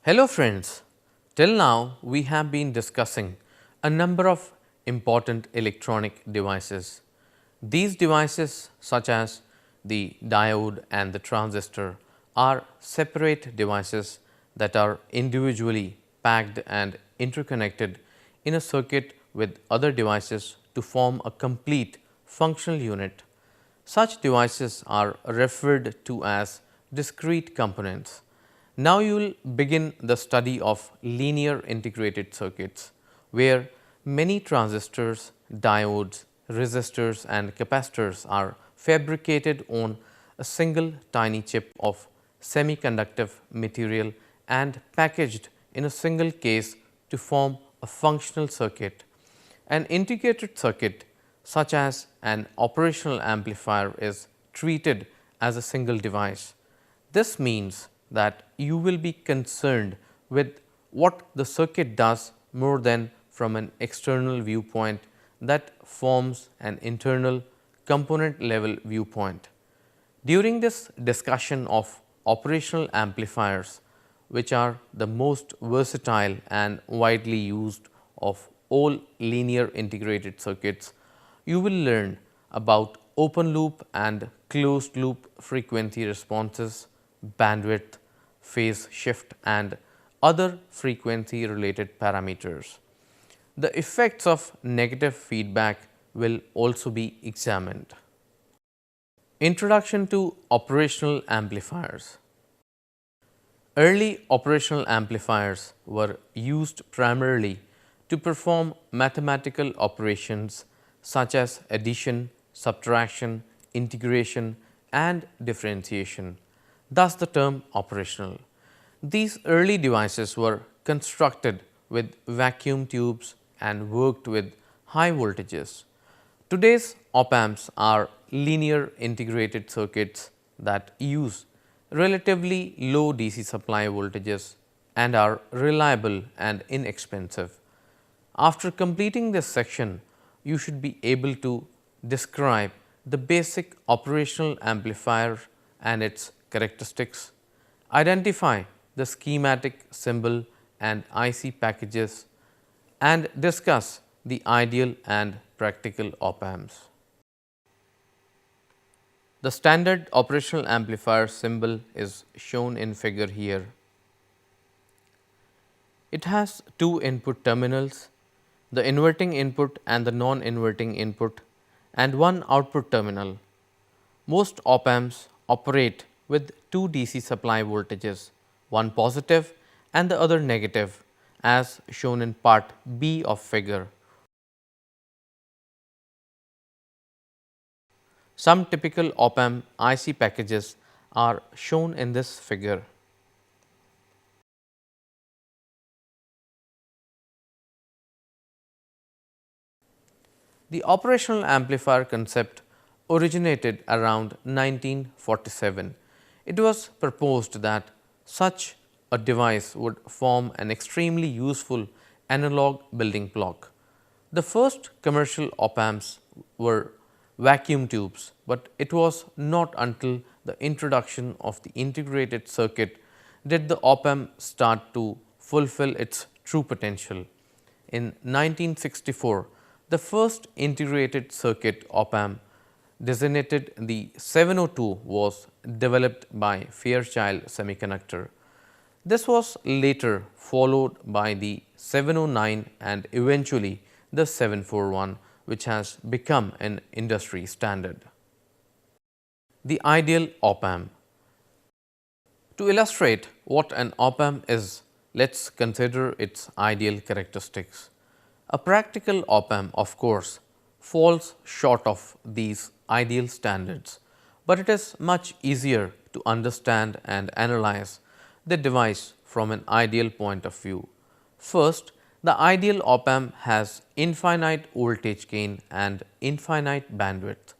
Hello friends, till now we have been discussing a number of important electronic devices. These devices such as the diode and the transistor are separate devices that are individually packed and interconnected in a circuit with other devices to form a complete functional unit. Such devices are referred to as discrete components. Now, you will begin the study of linear integrated circuits, where many transistors, diodes, resistors and capacitors are fabricated on a single tiny chip of semiconductive material and packaged in a single case to form a functional circuit. An integrated circuit such as an operational amplifier is treated as a single device. This means that you will be concerned with what the circuit does more than from an external viewpoint that forms an internal component level viewpoint. During this discussion of operational amplifiers, which are the most versatile and widely used of all linear integrated circuits, you will learn about open loop and closed loop frequency responses, bandwidth, phase shift and other frequency related parameters. The effects of negative feedback will also be examined. Introduction to operational amplifiers. Early operational amplifiers were used primarily to perform mathematical operations such as addition, subtraction, integration and differentiation. Thus, the term operational. These early devices were constructed with vacuum tubes and worked with high voltages. Today's op-amps are linear integrated circuits that use relatively low DC supply voltages and are reliable and inexpensive. After completing this section, you should be able to describe the basic operational amplifier and its characteristics, identify the schematic symbol and IC packages, and discuss the ideal and practical op-amps. The standard operational amplifier symbol is shown in figure here. It has two input terminals, the inverting input and the non-inverting input, and one output terminal. Most op-amps operate with two DC supply voltages, one positive and the other negative, as shown in part B of figure. Some typical op-amp IC packages are shown in this figure. The operational amplifier concept originated around 1947. It was proposed that such a device would form an extremely useful analog building block. The first commercial op-amps were vacuum tubes, but it was not until the introduction of the integrated circuit did the op-amp start to fulfill its true potential. In 1964, the first integrated circuit op-amp, designated the 702, was developed by Fairchild Semiconductor. This was later followed by the 709 and eventually the 741, which has become an industry standard. The ideal op-amp. To illustrate what an op-amp is, let us consider its ideal characteristics. A practical op-amp, of course, falls short of these ideal standards, but it is much easier to understand and analyze the device from an ideal point of view. First, the ideal op-amp has infinite voltage gain and infinite bandwidth.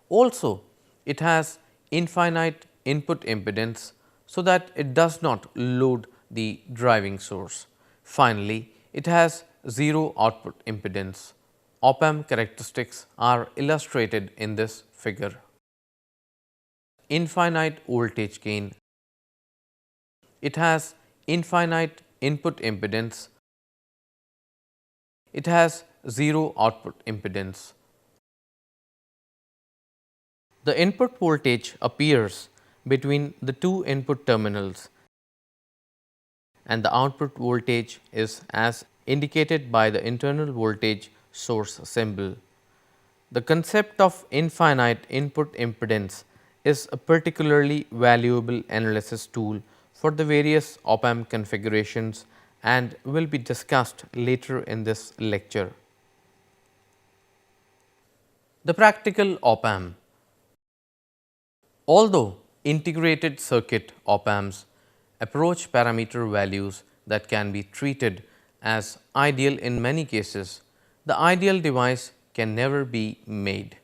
Also, it has infinite input impedance so that it does not load the driving source. Finally, it has zero output impedance. Op-amp characteristics are illustrated in this figure. Infinite voltage gain. It has infinite input impedance, it has 0 output impedance. The input voltage appears between the two input terminals and the output voltage is as indicated by the internal voltage source symbol. The concept of infinite input impedance is a particularly valuable analysis tool for the various op-amp configurations and will be discussed later in this lecture. The practical op-amp. Although integrated circuit op-amps approach parameter values that can be treated as ideal in many cases, the ideal device can never be made.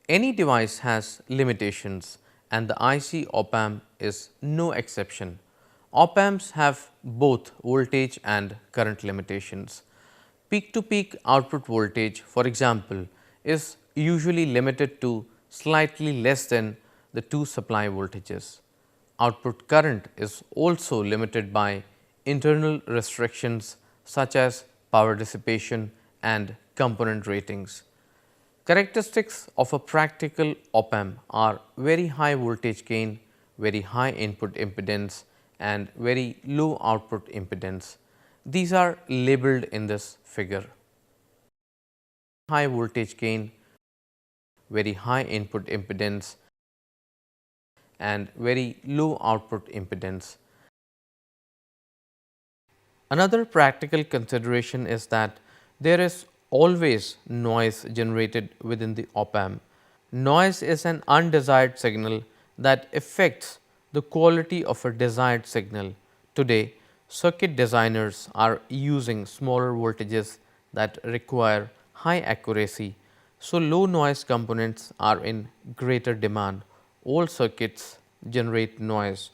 Any device has limitations and the IC op-amp is no exception. Op-amps have both voltage and current limitations. Peak to peak output voltage, for example, is usually limited to slightly less than the two supply voltages. Output current is also limited by internal restrictions such as power dissipation and component ratings. Characteristics of a practical op-amp are very high voltage gain, very high input impedance and very low output impedance. These are labeled in this figure. High voltage gain, very high input impedance and very low output impedance. Another practical consideration is that there is always noise generated within the op-amp. Noise is an undesired signal that affects the quality of a desired signal. Today, circuit designers are using smaller voltages that require high accuracy, so low noise components are in greater demand. All circuits generate noise.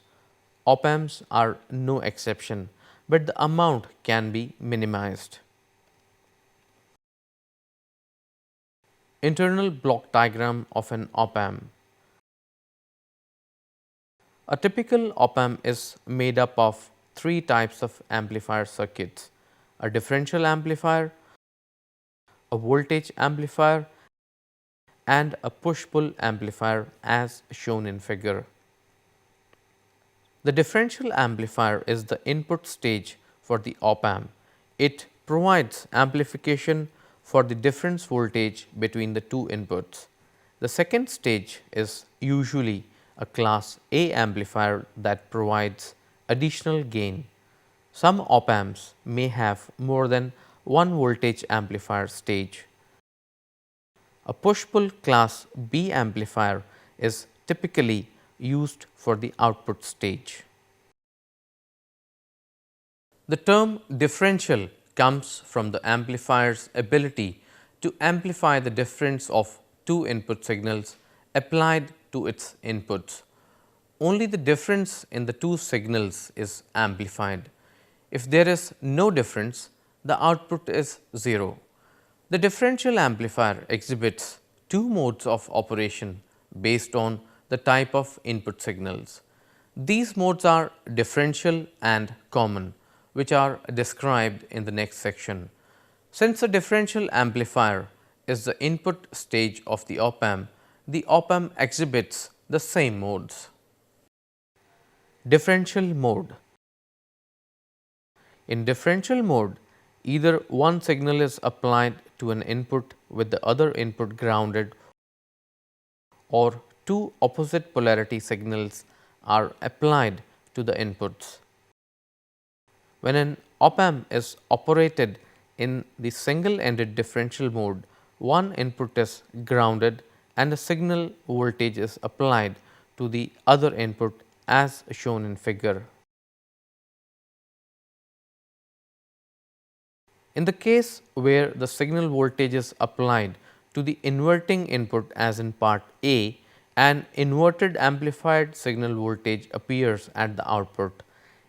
Op-amps are no exception, but the amount can be minimized. Internal block diagram of an op-amp. A typical op-amp is made up of three types of amplifier circuits: a differential amplifier, a voltage amplifier and a push-pull amplifier as shown in figure. The differential amplifier is the input stage for the op-amp. It provides amplification for the difference voltage between the two inputs. The second stage is usually a class A amplifier that provides additional gain. Some op-amps may have more than one voltage amplifier stage. A push-pull class B amplifier is typically used for the output stage. The term differential comes from the amplifier's ability to amplify the difference of two input signals applied to its inputs. Only the difference in the two signals is amplified. If there is no difference, the output is 0. The differential amplifier exhibits two modes of operation based on the type of input signals. These modes are differential and common, which are described in the next section. Since a differential amplifier is the input stage of the op-amp exhibits the same modes. Differential mode. In differential mode, either one signal is applied to an input with the other input grounded, or two opposite polarity signals are applied to the inputs. When an op-amp is operated in the single-ended differential mode, one input is grounded and a signal voltage is applied to the other input as shown in figure. In the case where the signal voltage is applied to the inverting input as in part A, an inverted amplified signal voltage appears at the output.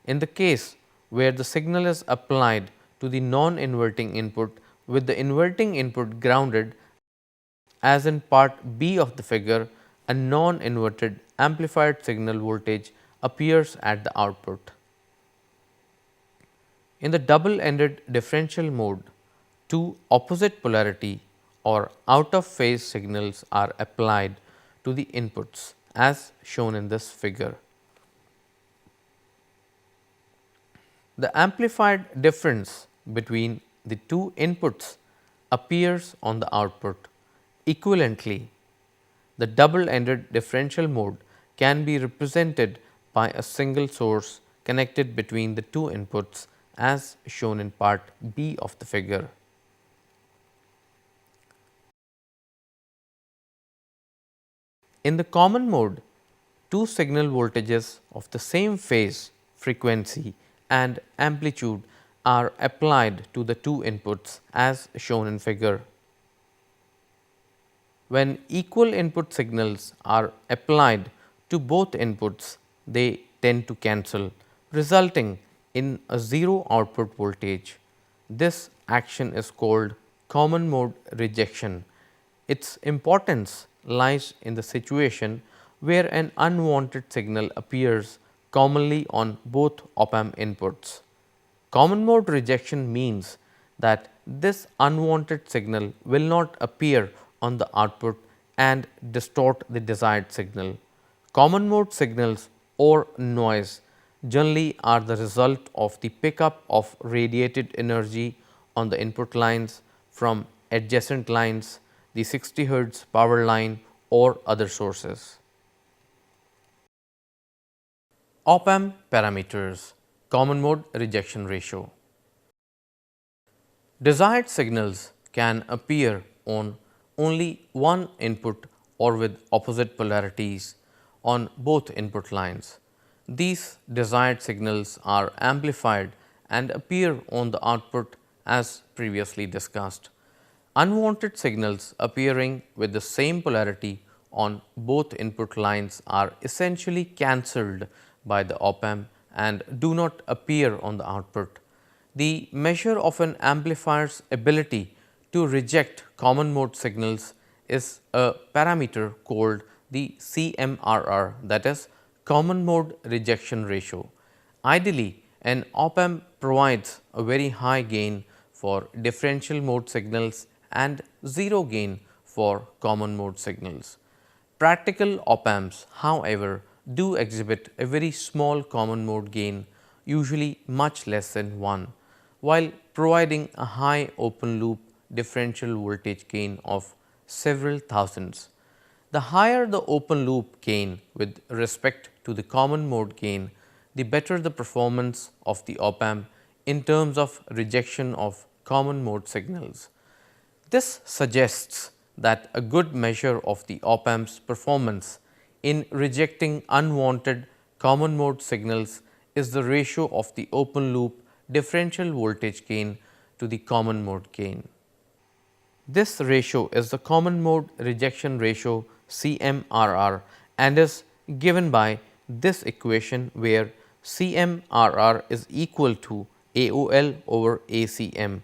In the case where the signal is applied to the non-inverting input with the inverting input grounded as in part B of the figure, a non-inverted amplified signal voltage appears at the output. In the double-ended differential mode, two opposite polarity or out of phase signals are applied to the inputs as shown in this figure. The amplified difference between the two inputs appears on the output. Equivalently, the double-ended differential mode can be represented by a single source connected between the two inputs as shown in part B of the figure. In the common mode, two signal voltages of the same phase, frequency and amplitude are applied to the two inputs as shown in figure. When equal input signals are applied to both inputs, they tend to cancel, resulting in a zero output voltage. This action is called common mode rejection. Its importance lies in the situation where an unwanted signal appears commonly on both op-amp inputs. Common mode rejection means that this unwanted signal will not appear on the output and distort the desired signal. Common mode signals or noise generally are the result of the pickup of radiated energy on the input lines from adjacent lines, the 60 Hz power line or other sources. Op-amp parameters, common mode rejection ratio. Desired signals can appear on only one input or with opposite polarities on both input lines. These desired signals are amplified and appear on the output as previously discussed. Unwanted signals appearing with the same polarity on both input lines are essentially cancelled by the op-amp and do not appear on the output. The measure of an amplifier's ability to reject common mode signals is a parameter called the CMRR, that is common mode rejection ratio. Ideally, an op-amp provides a very high gain for differential mode signals and zero gain for common mode signals. Practical op-amps, however, do exhibit a very small common mode gain, usually much less than 1, while providing a high open loop differential voltage gain of several thousands. The higher the open loop gain with respect to the common mode gain, the better the performance of the op-amp in terms of rejection of common mode signals. This suggests that a good measure of the op-amp's performance in rejecting unwanted common mode signals is the ratio of the open loop differential voltage gain to the common mode gain. This ratio is the common mode rejection ratio CMRR and is given by this equation where CMRR is equal to AOL over ACM.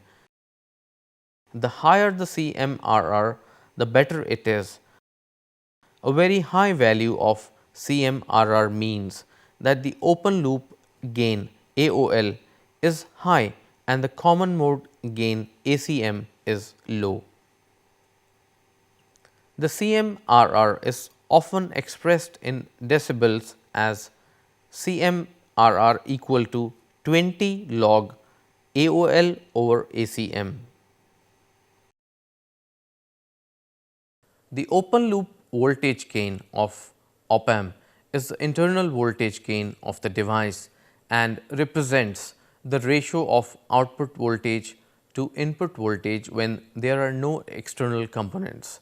The higher the CMRR, the better it is. A very high value of CMRR means that the open loop gain AOL is high and the common mode gain ACM is low. The CMRR is often expressed in decibels as CMRR equal to 20 log AOL over ACM. The open loop voltage gain of op-amp is the internal voltage gain of the device and represents the ratio of output voltage to input voltage when there are no external components.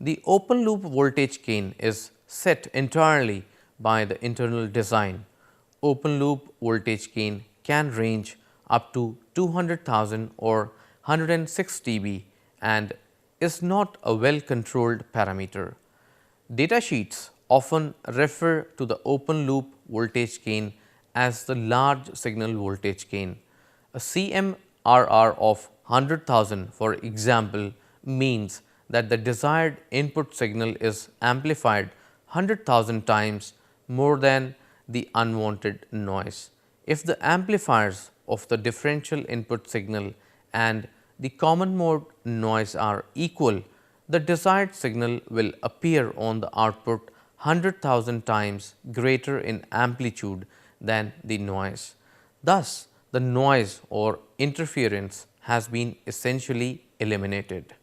The open loop voltage gain is set entirely by the internal design. Open loop voltage gain can range up to 200,000 or 106 dB and is not a well controlled parameter. Datasheets often refer to the open loop voltage gain as the large signal voltage gain. A CMRR of 100,000, for example, means that the desired input signal is amplified 100,000 times more than the unwanted noise. If the amplifiers of the differential input signal and the common mode noise are equal, the desired signal will appear on the output 100,000 times greater in amplitude than the noise. Thus, the noise or interference has been essentially eliminated.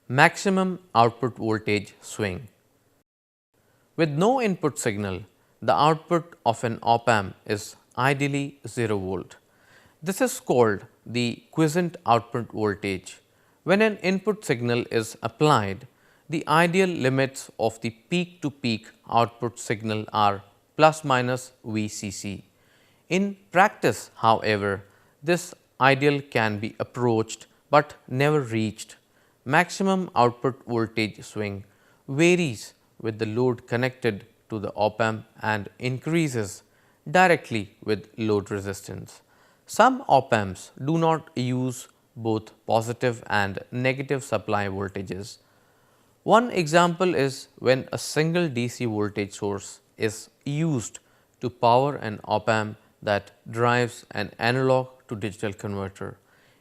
Maximum output voltage swing. With no input signal, the output of an op-amp is ideally 0 volt. This is called the quiescent output voltage. When an input signal is applied, the ideal limits of the peak to peak output signal are plus minus Vcc. In practice, however, this ideal can be approached but never reached. Maximum output voltage swing varies with the load connected to the op-amp and increases directly with load resistance. Some op-amps do not use both positive and negative supply voltages. One example is when a single DC voltage source is used to power an op-amp that drives an analog to digital converter.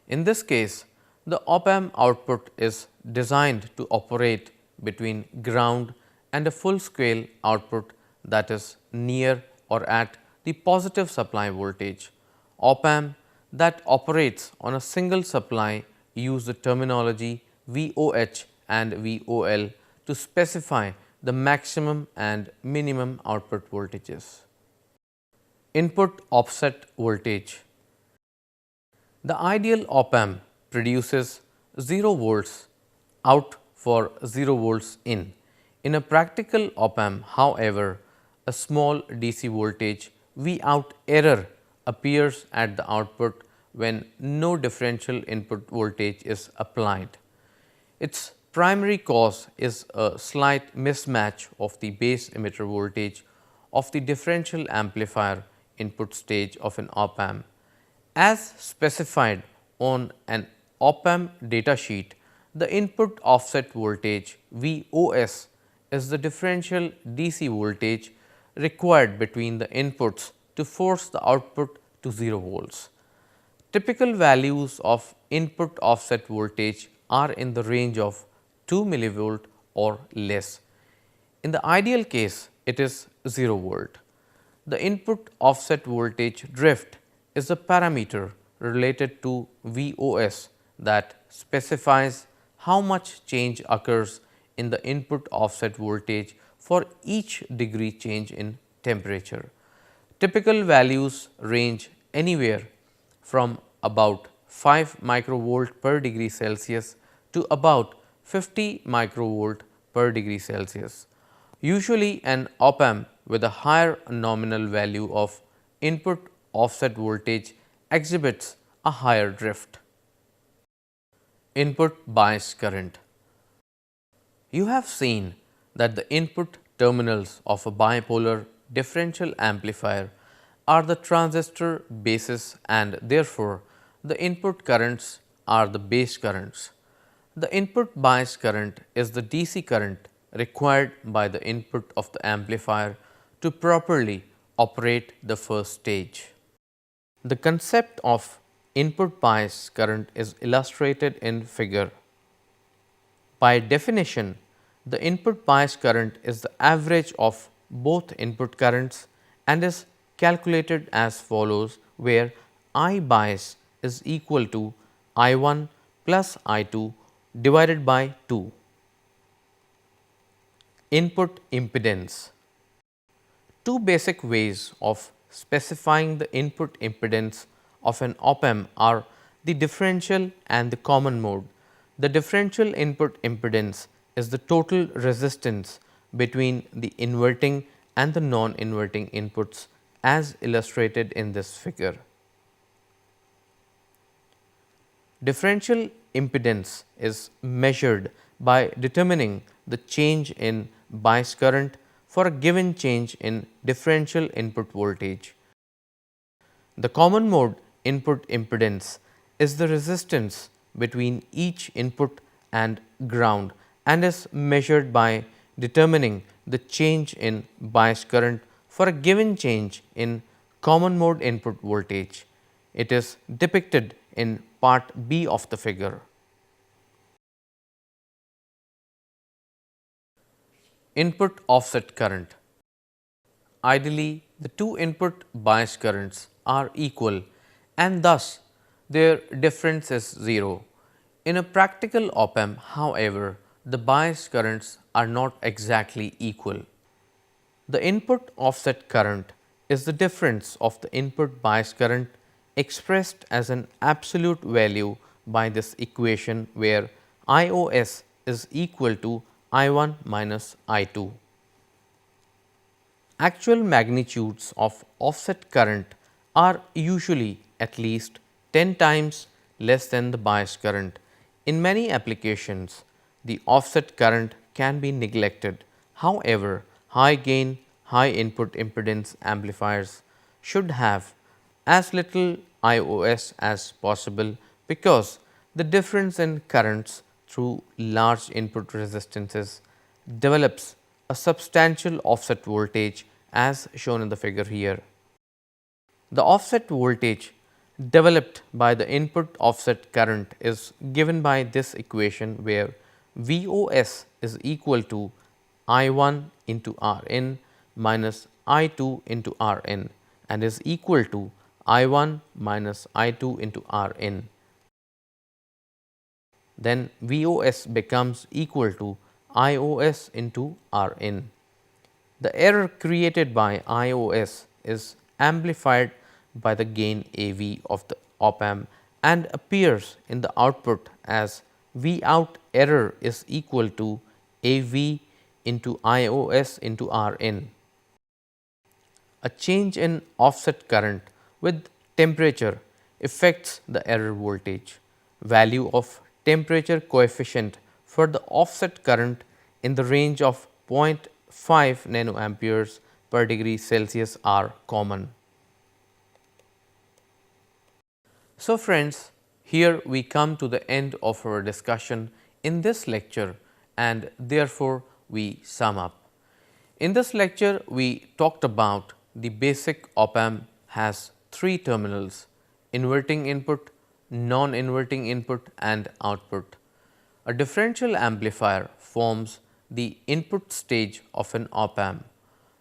In this case, the op-amp output is designed to operate between ground and a full scale output that is near or at the positive supply voltage. Op-amp that operates on a single supply use the terminology VOH and VOL to specify the maximum and minimum output voltages. Input offset voltage. The ideal op-amp produces 0 volts out for 0 volts in. In a practical op-amp, however, a small DC voltage Vout error appears at the output when no differential input voltage is applied. Its primary cause is a slight mismatch of the base emitter voltage of the differential amplifier input stage of an op-amp. As specified on an op-amp datasheet, the input offset voltage VOS is the differential DC voltage required between the inputs to force the output to 0 volts. Typical values of input offset voltage are in the range of 2 millivolt or less. In the ideal case, it is 0 volt. The input offset voltage drift is a parameter related to VOS that specifies how much change occurs in the input offset voltage for each degree change in temperature. Typical values range anywhere from about 5 microvolt per degree Celsius to about 50 microvolt per degree Celsius. Usually an op-amp with a higher nominal value of input offset voltage exhibits a higher drift. Input bias current. You have seen that the input terminals of a bipolar differential amplifier are the transistor bases and therefore, the input currents are the base currents. The input bias current is the DC current required by the input of the amplifier to properly operate the first stage. The concept of input bias current is illustrated in figure. By definition, the input bias current is the average of both input currents and is calculated as follows, where I bias is equal to I 1 plus I 2 divided by 2. Input impedance. Two basic ways of specifying the input impedance of an op-amp are the differential and the common mode. The differential input impedance is the total resistance between the inverting and the non-inverting inputs as illustrated in this figure. Differential impedance is measured by determining the change in bias current for a given change in differential input voltage. The common mode input impedance is the resistance between each input and ground and is measured by determining the change in bias current for a given change in common mode input voltage. It is depicted in part B of the figure. Input offset current. Ideally, the two input bias currents are equal and thus their difference is 0. In a practical op-amp, however, the bias currents are not exactly equal. The input offset current is the difference of the input bias current expressed as an absolute value by this equation where IOS is equal to I1 minus I2. Actual magnitudes of offset current are usually at least 10 times less than the bias current. In many applications, the offset current can be neglected. However, high gain, high input impedance amplifiers should have as little IOS as possible because the difference in currents through large input resistances develops a substantial offset voltage as shown in the figure here. The offset voltage developed by the input offset current is given by this equation where VOS is equal to I1 into Rn minus I2 into Rn and is equal to I1 minus I2 into Rn. Then VOS becomes equal to IOS into Rn. The error created by IOS is amplified by the gain AV of the op-amp and appears in the output as V out error is equal to AV into IOS into Rn. A change in offset current with temperature affects the error voltage. Value of temperature coefficient for the offset current in the range of 0.5 nanoamperes per degree Celsius are common. So friends, here we come to the end of our discussion in this lecture and therefore we sum up. In this lecture, we talked about the basic op-amp has three terminals: inverting input, non-inverting input and output. A differential amplifier forms the input stage of an op-amp.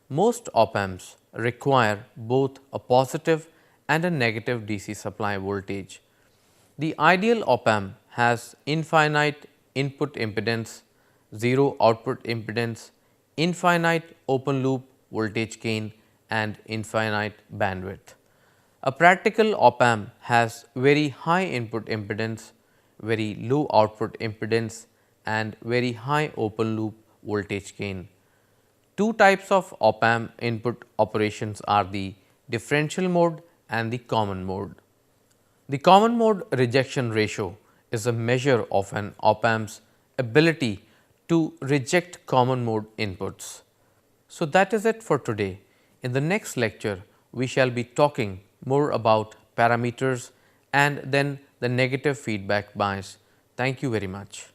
Most op-amps require both a positive and a negative DC supply voltage. The ideal op-amp has infinite input impedance, zero output impedance, infinite open loop voltage gain and infinite bandwidth. A practical op-amp has very high input impedance, very low output impedance and very high open loop voltage gain. Two types of op-amp input operations are the differential mode and the common mode. The common mode rejection ratio is a measure of an op-amp's ability to reject common mode inputs. So, that is it for today. In the next lecture, we shall be talking more about parameters and then the negative feedback bias. Thank you very much.